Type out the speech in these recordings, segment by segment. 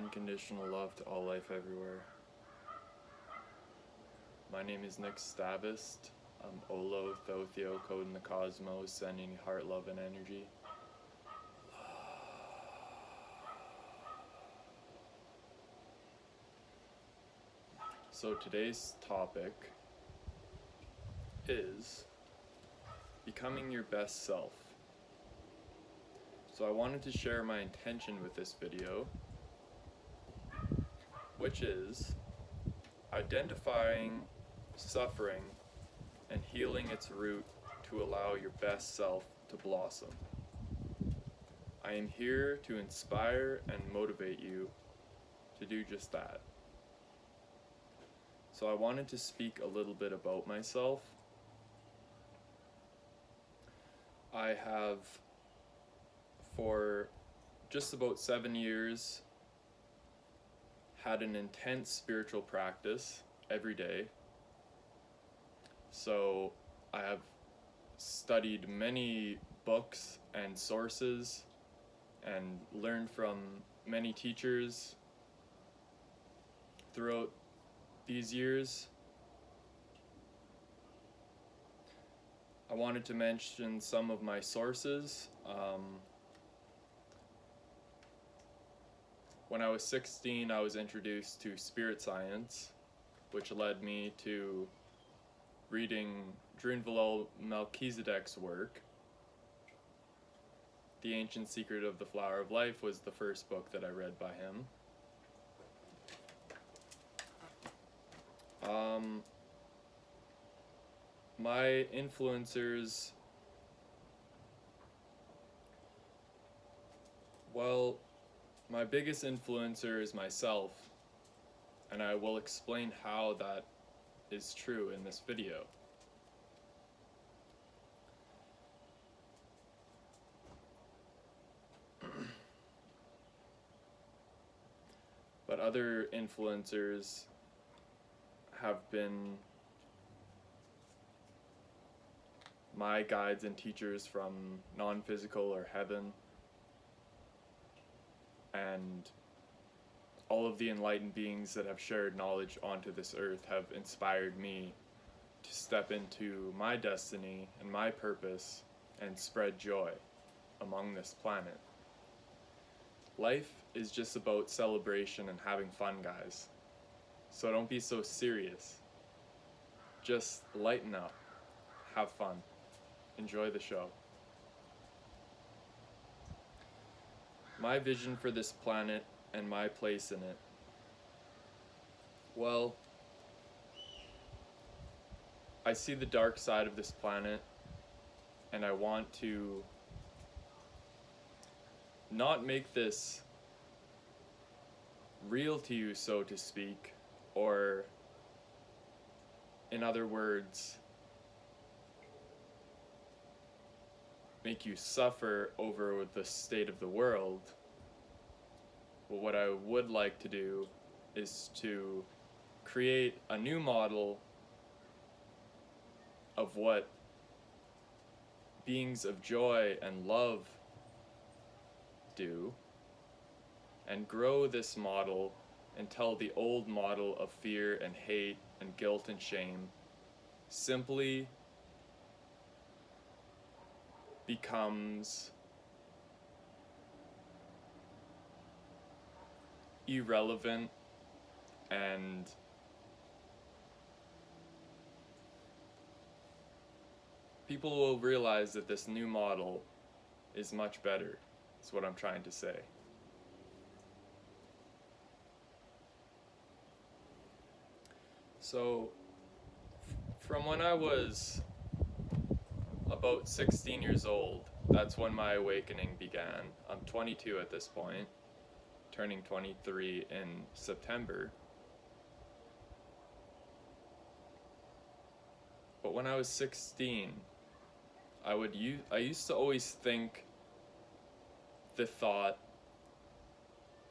Unconditional love to all life everywhere. My name is Nick Stavist. I'm Olo, Thothio, code in the cosmos, sending heart, love, and energy. So today's topic is becoming your best self. So I wanted to share my intention with this video, which is identifying suffering and healing its root to allow your best self to blossom. I am here to inspire and motivate you to do just that. So I wanted to speak a little bit about myself. I have, for just about 7 years, had an intense spiritual practice every day. So I have studied many books and sources and learned from many teachers throughout these years. I wanted to mention some of my sources. When I was 16, I was introduced to spirit science, which led me to reading Drinvalo Melchizedek's work. The Ancient Secret of the Flower of Life was the first book that I read by him. My influencers, well, my biggest influencer is myself, and I will explain how that is true in this video. But other influencers have been my guides and teachers from non-physical or heaven, and all of the enlightened beings that have shared knowledge onto this earth have inspired me to step into my destiny and my purpose and spread joy among this planet. Life is just about celebration and having fun, guys. So don't be so serious. Just lighten up, have fun, enjoy the show. My vision for this planet and my place in it. Well, I see the dark side of this planet, and I want to not make this real to you, so to speak, or in other words, make you suffer over the state of the world. But what I would like to do is to create a new model of what beings of joy and love do, and grow this model until the old model of fear and hate and guilt and shame simply becomes irrelevant, and people will realize that this new model is much better, is what I'm trying to say. So, from when I was about 16 years old, that's when my awakening began. I'm 22 at this point, turning 23 in September. But when I was 16, I used to always think the thought,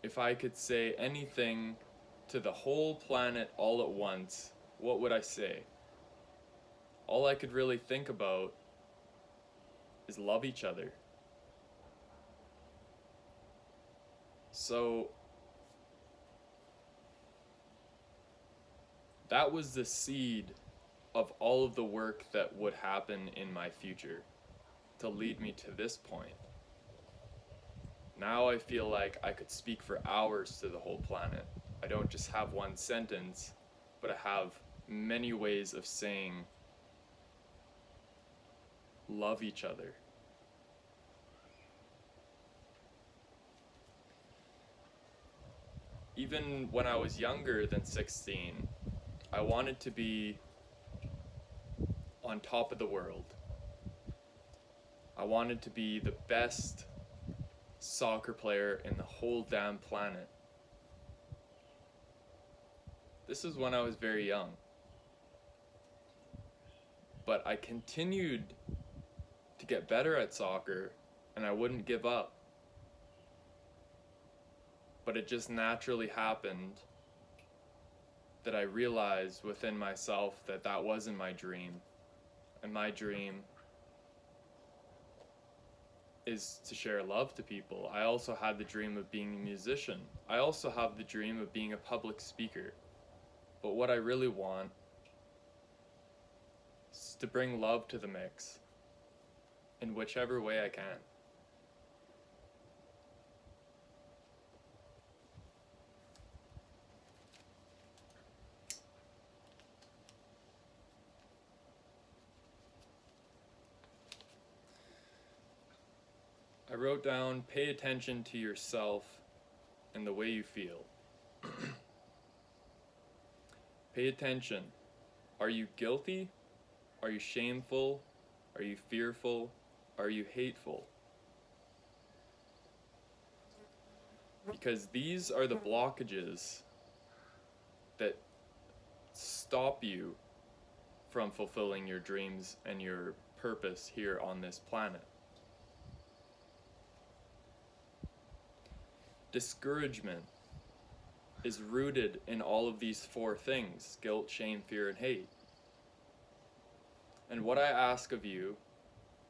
if I could say anything to the whole planet all at once, what would I say? All I could really think about is love each other. So that was the seed of all of the work that would happen in my future to lead me to this point. Now I feel like I could speak for hours to the whole planet. I don't just have one sentence, but I have many ways of saying, love each other. Even when I was younger than 16, I wanted to be on top of the world. I wanted to be the best soccer player in the whole damn planet. This is when I was very young. But I continued to get better at soccer, and I wouldn't give up. But it just naturally happened that I realized within myself that that wasn't my dream. And my dream is to share love to people. I also had the dream of being a musician. I also have the dream of being a public speaker. But what I really want is to bring love to the mix in whichever way I can. I wrote down, pay attention to yourself and the way you feel. Pay attention. Are you guilty? Are you shameful? Are you fearful? Are you hateful? Because these are the blockages that stop you from fulfilling your dreams and your purpose here on this planet. Discouragement is rooted in all of these four things: guilt, shame, fear, and hate. And what I ask of you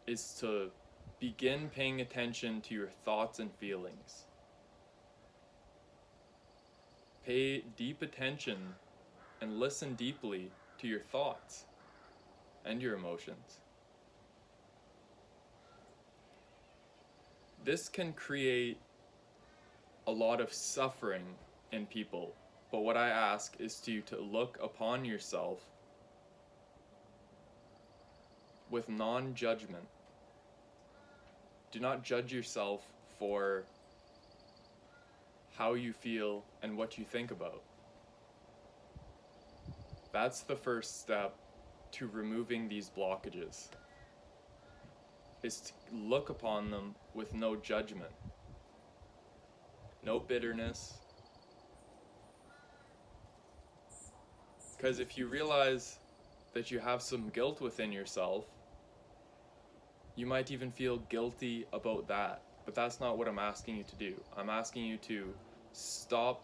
is to begin paying attention to your thoughts and feelings. Pay deep attention and listen deeply to your thoughts and your emotions. This can create a lot of suffering in people, but what I ask is to look upon yourself with non-judgment. Do not judge yourself for how you feel and what you think about. That's the first step to removing these blockages, is to look upon them with no judgment, no bitterness. Because if you realize that you have some guilt within yourself, you might even feel guilty about that. But that's not what I'm asking you to do. I'm asking you to stop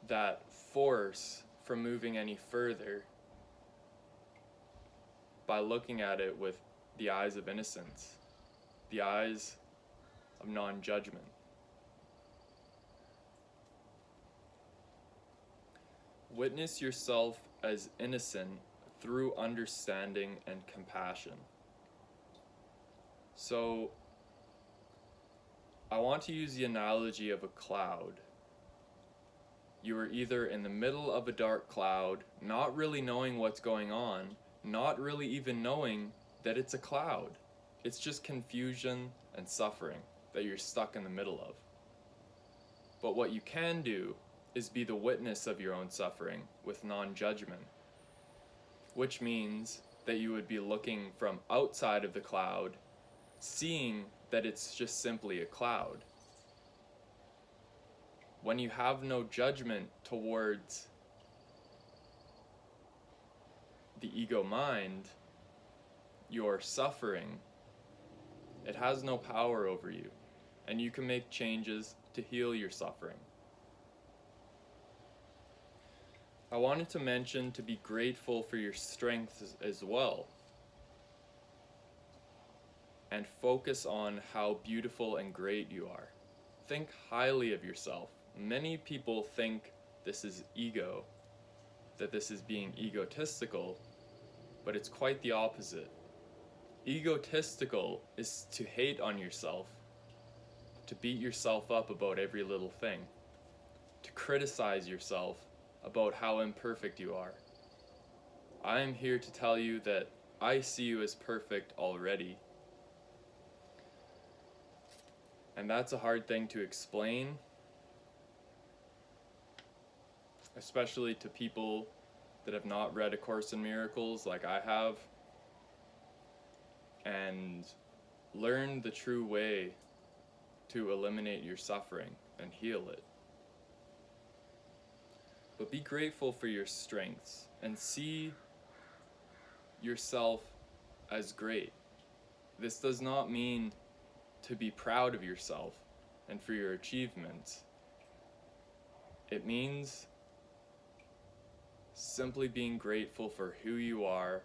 that force from moving any further by looking at it with the eyes of innocence, the eyes of non-judgment. Witness yourself as innocent through understanding and compassion. So, I want to use the analogy of a cloud. You are either in the middle of a dark cloud, not really knowing what's going on, not really even knowing that it's a cloud. It's just confusion and suffering that you're stuck in the middle of. But what you can do is be the witness of your own suffering with non-judgment, which means that you would be looking from outside of the cloud, seeing that it's just simply a cloud. When you have no judgment towards the ego mind, your suffering, it has no power over you, and you can make changes to heal your suffering. I wanted to mention to be grateful for your strengths as well, and focus on how beautiful and great you are. Think highly of yourself. Many people think this is ego, that this is being egotistical, but it's quite the opposite. Egotistical is to hate on yourself, to beat yourself up about every little thing, to criticize yourself about how imperfect you are. I am here to tell you that I see you as perfect already. And that's a hard thing to explain, especially to people that have not read A Course in Miracles like I have, and learn the true way to eliminate your suffering and heal it. But be grateful for your strengths and see yourself as great. This does not mean to be proud of yourself and for your achievements. It means simply being grateful for who you are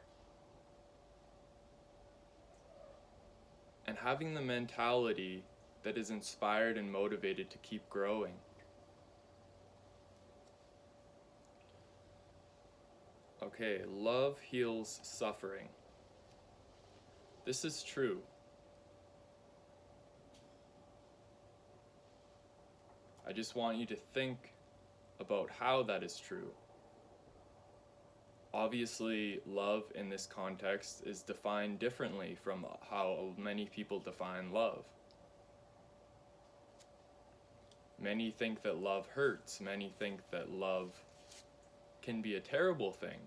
and having the mentality that is inspired and motivated to keep growing. Okay, love heals suffering. This is true. I just want you to think about how that is true. Obviously, love in this context is defined differently from how many people define love. Many think that love hurts. Many think that love can be a terrible thing.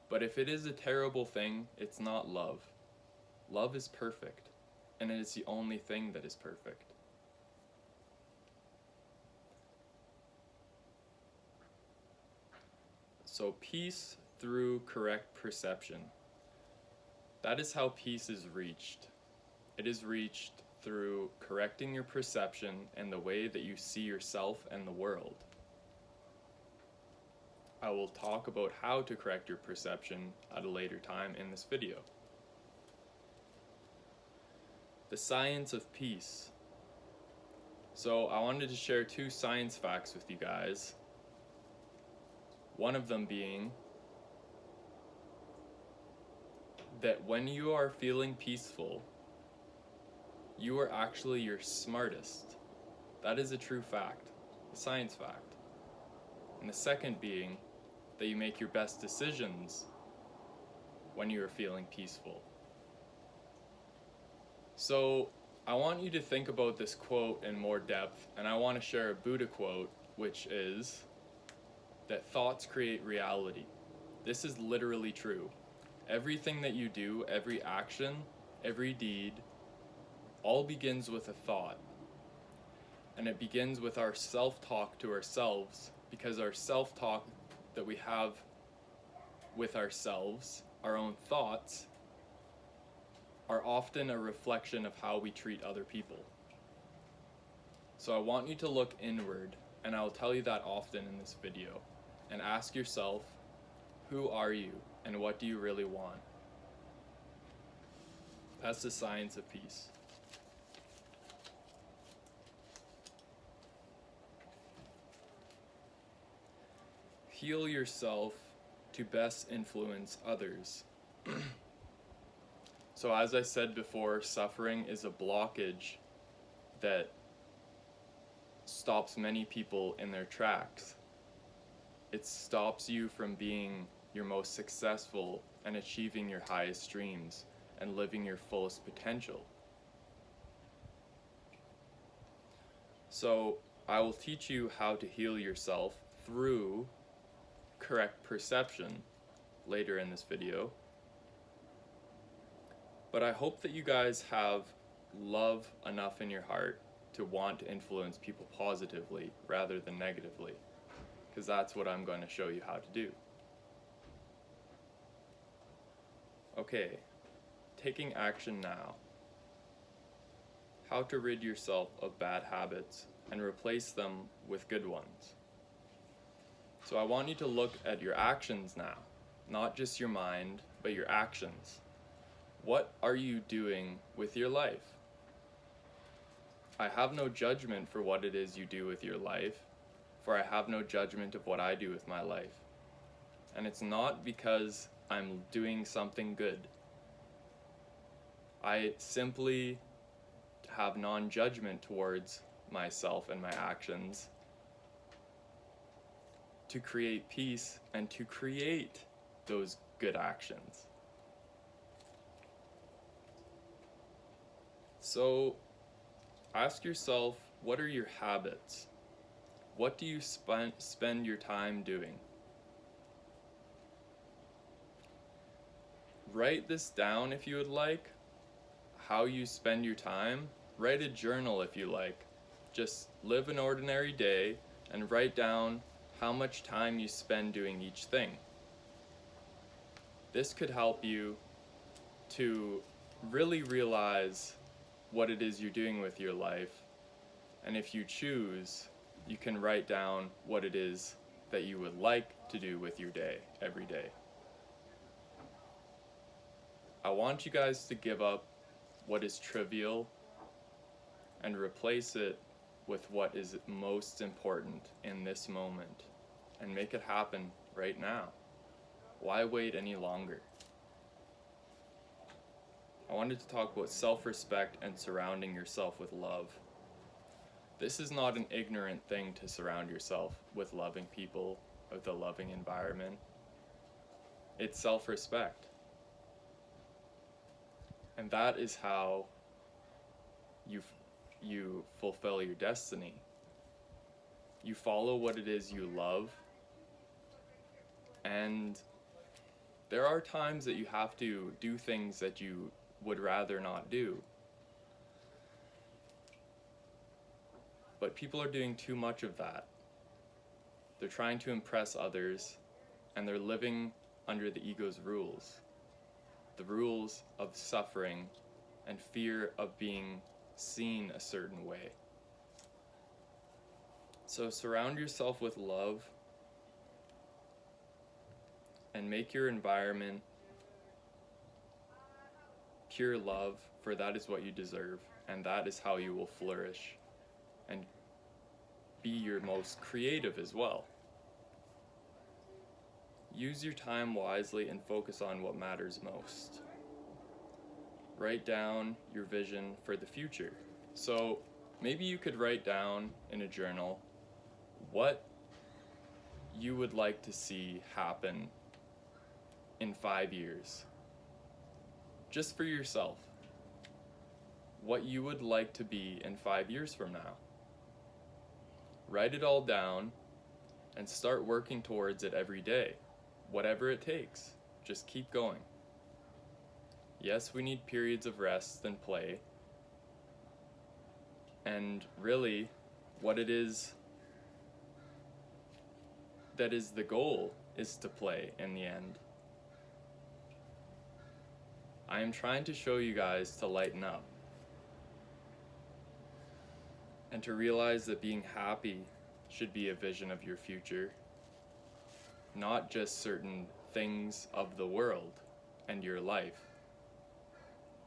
But if it is a terrible thing, it's not love. Love is perfect, and it is the only thing that is perfect. So peace through correct perception. That is how peace is reached. It is reached through correcting your perception and the way that you see yourself and the world. I will talk about how to correct your perception at a later time in this video. The science of peace. So I wanted to share 2 science facts with you guys. One of them being that when you are feeling peaceful, you are actually your smartest. That is a true fact, a science fact. And the second being that you make your best decisions when you are feeling peaceful. So I want you to think about this quote in more depth, and I want to share a Buddha quote, which is that thoughts create reality. This is literally true. Everything that you do, every action, every deed, all begins with a thought. And it begins with our self-talk to ourselves, because our self-talk that we have with ourselves, our own thoughts, are often a reflection of how we treat other people. So I want you to look inward, and I'll tell you that often in this video, and ask yourself, who are you and what do you really want? That's the science of peace. Heal yourself to best influence others. So as I said before, suffering is a blockage that stops many people in their tracks. It stops you from being your most successful and achieving your highest dreams and living your fullest potential. So I will teach you how to heal yourself through correct perception later in this video. But I hope that you guys have love enough in your heart to want to influence people positively rather than negatively, because that's what I'm going to show you how to do. Okay, taking action now. How to rid yourself of bad habits and replace them with good ones. So I want you to look at your actions now, not just your mind, but your actions. What are you doing with your life? I have no judgment for what it is you do with your life, for I have no judgment of what I do with my life. And it's not because I'm doing something good. I simply have non-judgment towards myself and my actions to create peace and to create those good actions. So ask yourself, what are your habits? What do you spend your time doing? Write this down if you would like, how you spend your time. Write a journal if you like. Just live an ordinary day and write down how much time you spend doing each thing. This could help you to really realize what it is you're doing with your life. And if you choose, you can write down what it is that you would like to do with your day, every day. I want you guys to give up what is trivial and replace it with what is most important in this moment, and make it happen right now. Why wait any longer? I wanted to talk about self-respect and surrounding yourself with love. This is not an ignorant thing to surround yourself with loving people, with a loving environment. It's self-respect. And that is how you fulfill your destiny. You follow what it is you love, and there are times that you have to do things that you would rather not do. But people are doing too much of that. They're trying to impress others, and they're living under the ego's rules. The rules of suffering and fear of being seen a certain way. So surround yourself with love and make your environment pure love, for that is what you deserve, and that is how you will flourish and be your most creative as well. Use your time wisely and focus on what matters most. Write down your vision for the future. So maybe you could write down in a journal what you would like to see happen in 5 years. Just for yourself. What you would like to be in 5 years from now. Write it all down and start working towards it every day. Whatever it takes, just keep going. Yes, we need periods of rest and play. And really, what it is that is the goal is to play in the end. I am trying to show you guys to lighten up and to realize that being happy should be a vision of your future, not just certain things of the world and your life.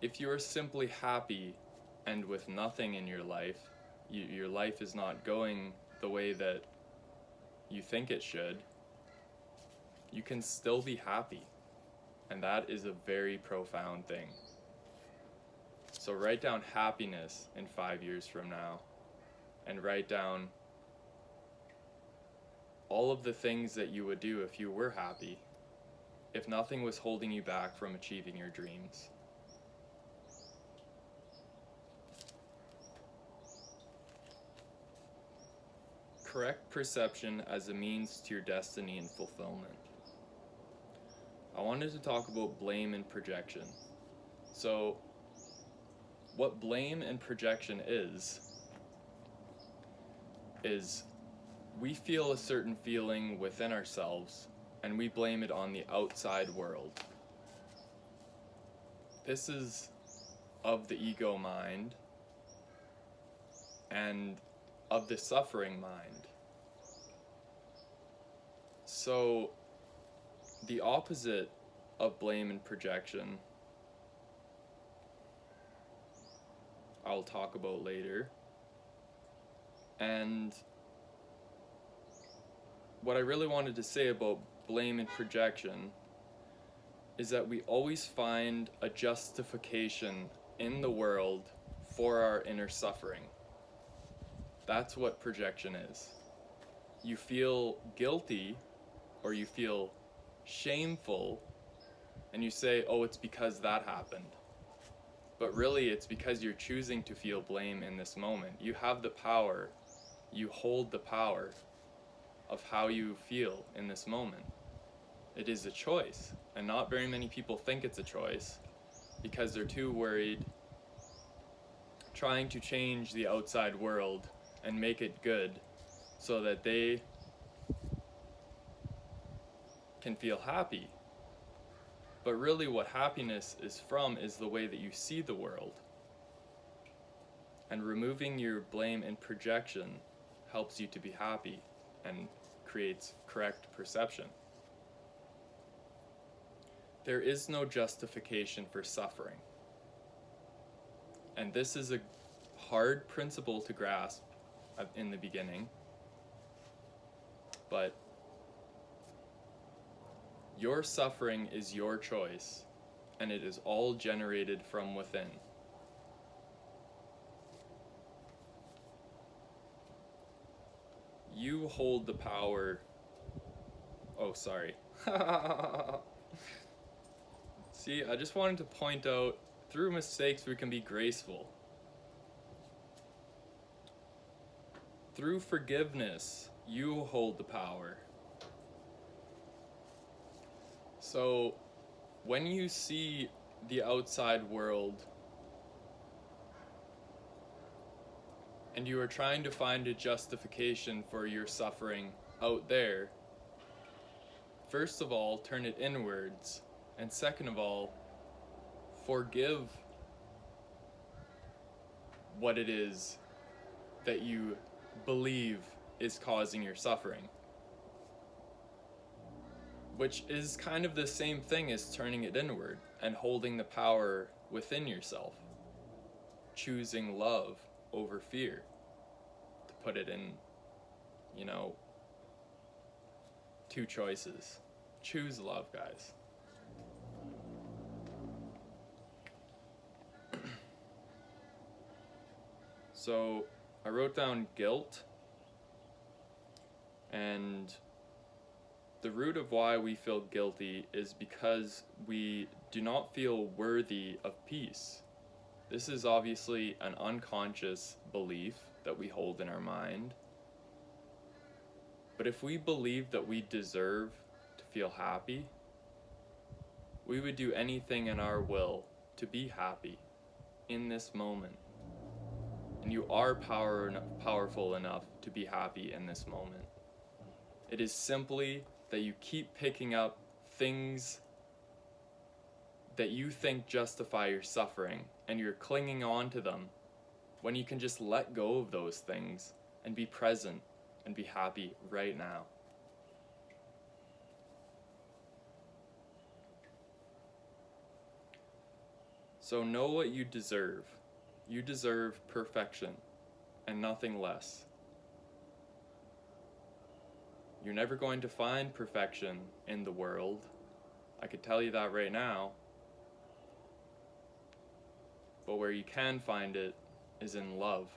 If you are simply happy and with nothing in your life, your life is not going the way that you think it should, you can still be happy. And that is a very profound thing. So write down happiness in 5 years from now, and write down all of the things that you would do if you were happy, if nothing was holding you back from achieving your dreams. Correct perception as a means to your destiny and fulfillment. I wanted to talk about blame and projection. So, what blame and projection is we feel a certain feeling within ourselves and we blame it on the outside world. This is of the ego mind and of the suffering mind. So, the opposite of blame and projection, I'll talk about later. And what I really wanted to say about blame and projection is that we always find a justification in the world for our inner suffering. That's what projection is. You feel guilty or you feel shameful and you say, oh, it's because that happened. But really, it's because you're choosing to feel blame in this moment. You have the power, you hold the power of how you feel in this moment. It is a choice, and not very many people think it's a choice because they're too worried trying to change the outside world and make it good so that they can feel happy. But really what happiness is from is the way that you see the world. And removing your blame and projection helps you to be happy and creates correct perception. There is no justification for suffering. And this is a hard principle to grasp in the beginning. But your suffering is your choice, and it is all generated from within. You hold the power. Oh, sorry. See, I just wanted to point out, through mistakes we can be graceful. Through forgiveness, you hold the power. So, when you see the outside world and you are trying to find a justification for your suffering out there, first of all, turn it inwards, and second of all, forgive what it is that you believe is causing your suffering. Which is kind of the same thing as turning it inward and holding the power within yourself. Choosing love over fear. To put it in, two choices. Choose love, guys. So, I wrote down guilt, and the root of why we feel guilty is because we do not feel worthy of peace. This is obviously an unconscious belief that we hold in our mind. But if we believe that we deserve to feel happy, we would do anything in our will to be happy in this moment. And you are powerful enough to be happy in this moment. It is simply that you keep picking up things that you think justify your suffering, and you're clinging on to them when you can just let go of those things and be present and be happy right now. So know what you deserve. You deserve perfection and nothing less. You're never going to find perfection in the world. I could tell you that right now. But where you can find it is in love,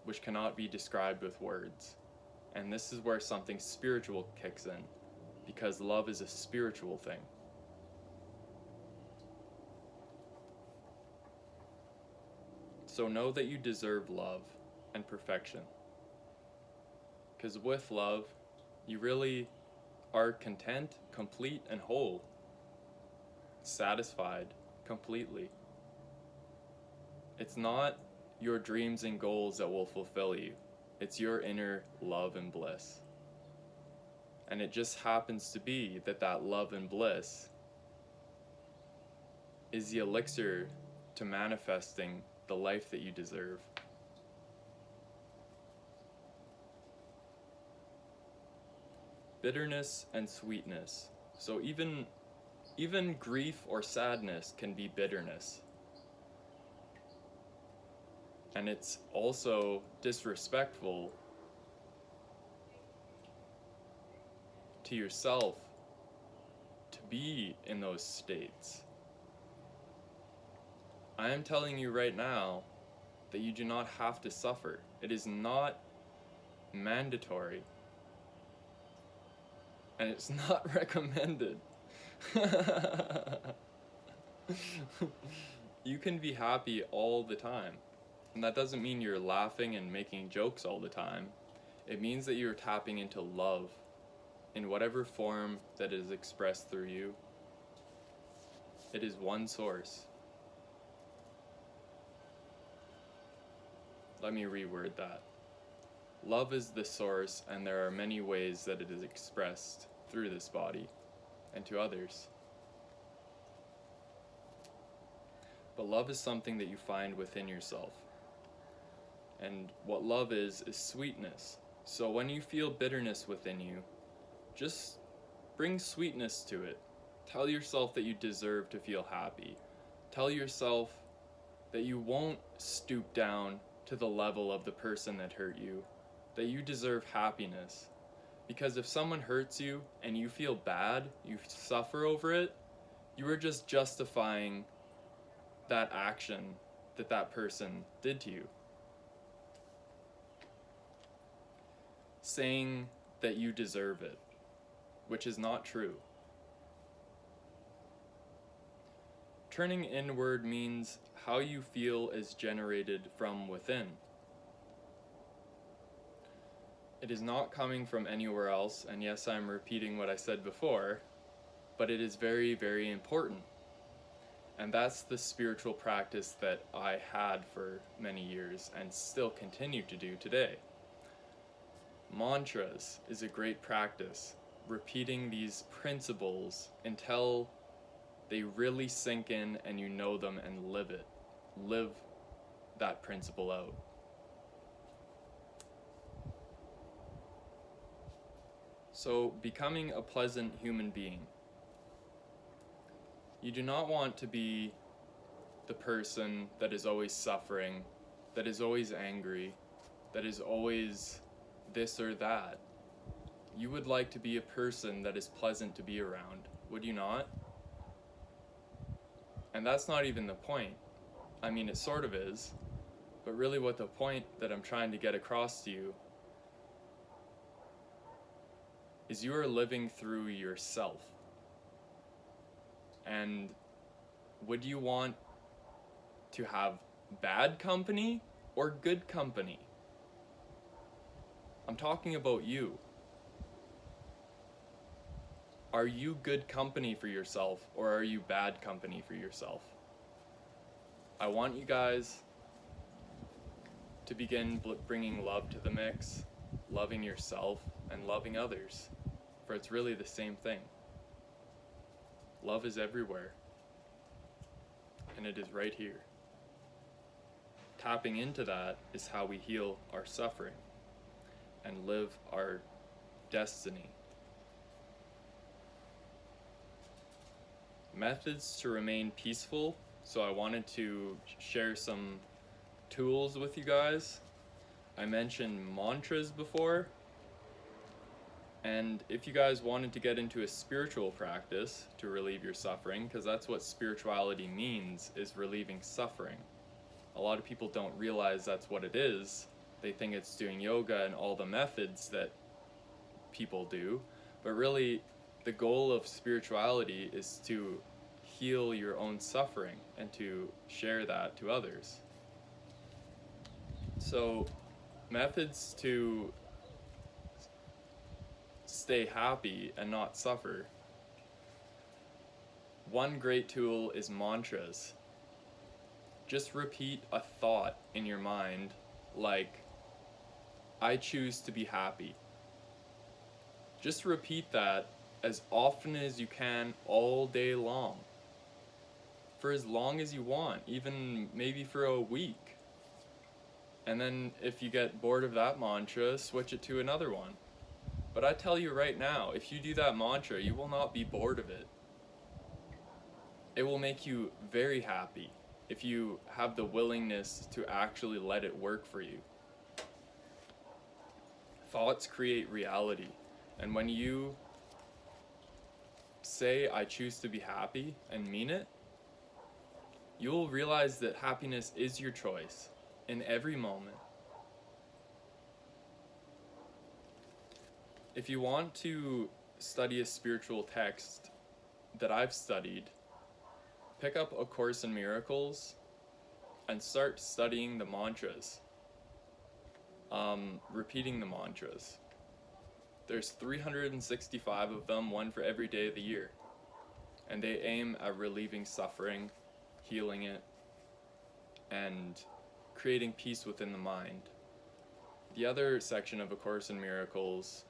which cannot be described with words. And this is where something spiritual kicks in, because love is a spiritual thing. So know that you deserve love and perfection. Because with love, you really are content, complete, and whole. Satisfied completely. It's not your dreams and goals that will fulfill you. It's your inner love and bliss. And it just happens to be that love and bliss is the elixir to manifesting the life that you deserve. Bitterness and sweetness. So even grief or sadness can be bitterness. And it's also disrespectful to yourself be in those states. I am telling you right now that you do not have to suffer. It is not mandatory. And it's not recommended. You can be happy all the time. And that doesn't mean you're laughing and making jokes all the time. It means that you're tapping into love in whatever form that is expressed through you. It is one source. Let me reword that. Love is the source, and there are many ways that it is expressed through this body and to others. But love is something that you find within yourself. And what love is sweetness. So when you feel bitterness within you, just bring sweetness to it. Tell yourself that you deserve to feel happy. Tell yourself that you won't stoop down to the level of the person that hurt you, that you deserve happiness. Because if someone hurts you and you feel bad, you suffer over it, you are just justifying that action that that person did to you. Saying that you deserve it, which is not true. Turning inward means how you feel is generated from within. It is not coming from anywhere else, and yes, I'm repeating what I said before, but it is very, very important. And that's the spiritual practice that I had for many years and still continue to do today. Mantras is a great practice, repeating these principles until they really sink in and you know them and live it. Live that principle out. So, becoming a pleasant human being. You do not want to be the person that is always suffering, that is always angry, that is always this or that. You would like to be a person that is pleasant to be around, would you not? And that's not even the point. I mean, it sort of is, but really what the point that I'm trying to get across to you is you are living through yourself. And would you want to have bad company or good company? I'm talking about you. Are you good company for yourself, or are you bad company for yourself? I want you guys to begin bringing love to the mix, loving yourself and loving others, for it's really the same thing. Love is everywhere, and it is right here. Tapping into that is how we heal our suffering and live our destiny. Methods to remain peaceful. So I wanted to share some tools with you guys. I mentioned mantras before. And if you guys wanted to get into a spiritual practice to relieve your suffering, because that's what spirituality means, is relieving suffering. A lot of people don't realize that's what it is. They think it's doing yoga and all the methods that people do. But really, the goal of spirituality is to heal your own suffering and to share that to others. So, methods to stay happy and not suffer. One great tool is mantras. Just repeat a thought in your mind like, I choose to be happy. Just repeat that as often as you can all day long. For as long as you want, even maybe for a week. And then if you get bored of that mantra, switch it to another one. But I tell you right now, if you do that mantra, you will not be bored of it. It will make you very happy if you have the willingness to actually let it work for you. Thoughts create reality. And when you say, I choose to be happy, and mean it, you'll realize that happiness is your choice in every moment. If you want to study a spiritual text that I've studied, pick up A Course in Miracles and start studying the mantras, repeating the mantras. There's 365 of them, one for every day of the year. And they aim at relieving suffering, healing it, and creating peace within the mind. The other section of A Course in Miracles,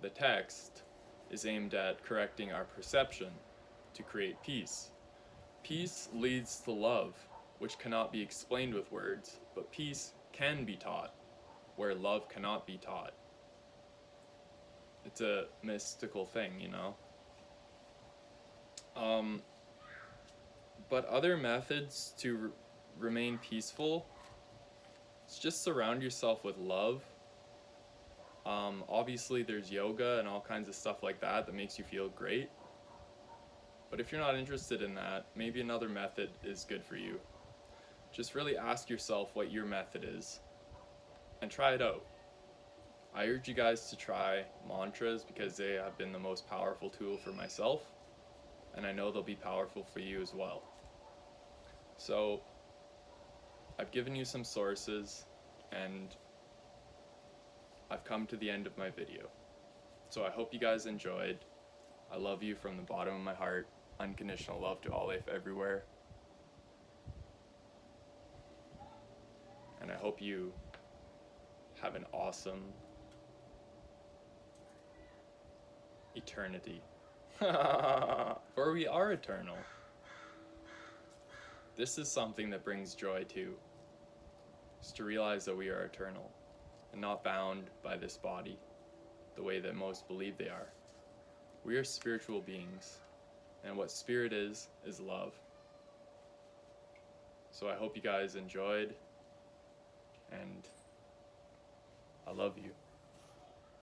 the text, is aimed at correcting our perception to create peace. Peace leads to love, which cannot be explained with words, but peace can be taught, where love cannot be taught. It's a mystical thing, you know? But other methods to remain peaceful is just surround yourself with love. Obviously there's yoga and all kinds of stuff like that makes you feel great. But if you're not interested in that, maybe another method is good for you. Just really ask yourself what your method is and try it out. I urge you guys to try mantras because they have been the most powerful tool for myself, and I know they'll be powerful for you as well. So I've given you some sources, and I've come to the end of my video. So I hope you guys enjoyed. I love you from the bottom of my heart. Unconditional love to all life everywhere. And I hope you have an awesome eternity. For we are eternal. This is something that brings joy too, is to realize that we are eternal and not bound by this body the way that most believe they are. We are spiritual beings, and what spirit is love. So I hope you guys enjoyed, and I love you.